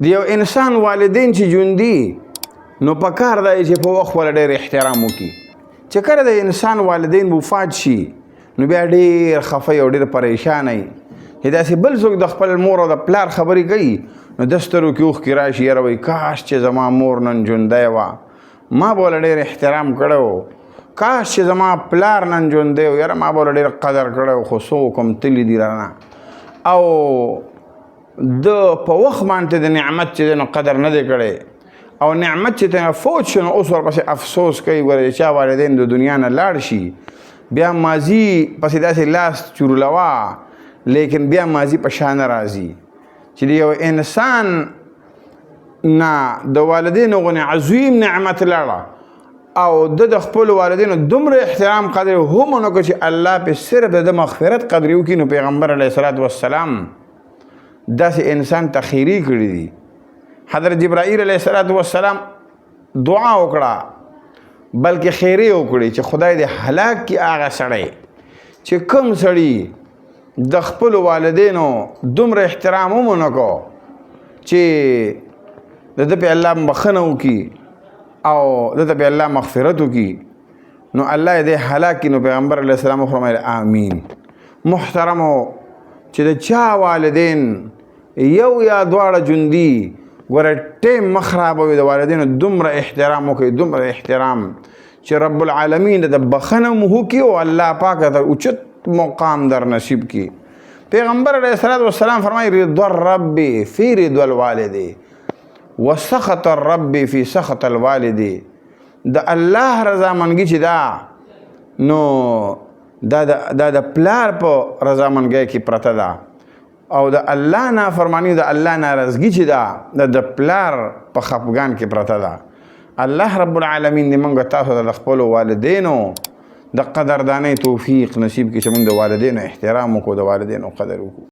د یو انسان والدین چې ژوندي نو په کار دی چې په وخت ول ډېر احترام وکړي. چې کله د انسان والدین وفات شي نو بیا ډېر خفه او ډېر پریشانه وي چې داسې بل څوک د خپل مور او د پلار خبرې کوي نو د سترګو کې اوښکې راشي، یاره وایي کاش چې زما مور نن ژوندی وه، ما به ولې ډېر احترام کړی و، کاش چې زما پلار نن ژوندی و، یاره ما به ولې ډېر قدر کړی و، خو څوک هم تلي دي رانه. او د په وخت باندې د نعمت چې دی نو قدر نه دی کړی او نعمت چې ته فوت شو نو اوس ورپسې افسوس کوي. ګوره چې چا والدین د دنیا نه لاړ شي بیا ماضي پسې داسې لاس چورلوه لیکن بیا ماضي په شا نه راځي چې د یو انسان نه د والدینو غونې عظیم نعمت لاړه او د خپلو والدینو دومره احترام قدر هم ونه کړه چې الله پې صرف د مغفرت قدر وکړي. نو پیغمبر علیه الصلاة والسلام داسې انسان ته خیري کړي دي. حضرت جبرائیل علیه الصلاة والسلام دعا وکړه بلکې خیري وکړي چې خدای دې هلاک کړي هغه سړی چې کوم سړي د خپلو والدینو دومره احترام هم ونه کړو چې د ده پې الله بخښنه وکړي او د ده پې الله مغفرت وکړي نو الله یې دې هلاک کړي. نو پیغمبر علیه السلام وفرمایل آمین. محترمو چې د چا والدین یو یا دواړه ژوندي ګوره ټیم مه خرابوي، د والدینو دومره احترام وکړئ، دومره احترام چې رب العالمین د بخښنه مو وکړي او الله پاک ته اوچت مقام در نصیب کړي. پیغمبر علیه الصلاة والسلام فرمایي رضا الرب فی رضا الوالد وسخط الرب فی سخط الوالد. د الله رضامندګي چې دا نو دا د پلار په رضامندګۍ کې پرته ده او د الله نافرمانی د الله ناراضګي چې ده د پلار په خفګان کې پرته ده. الله رب العالمین دې موږ تاسو ته د خپلو والدینو د قدردانۍ توفیق نصیب کړي چې موږ د والدینو احترام وکړو، د والدینو قدر وکړو.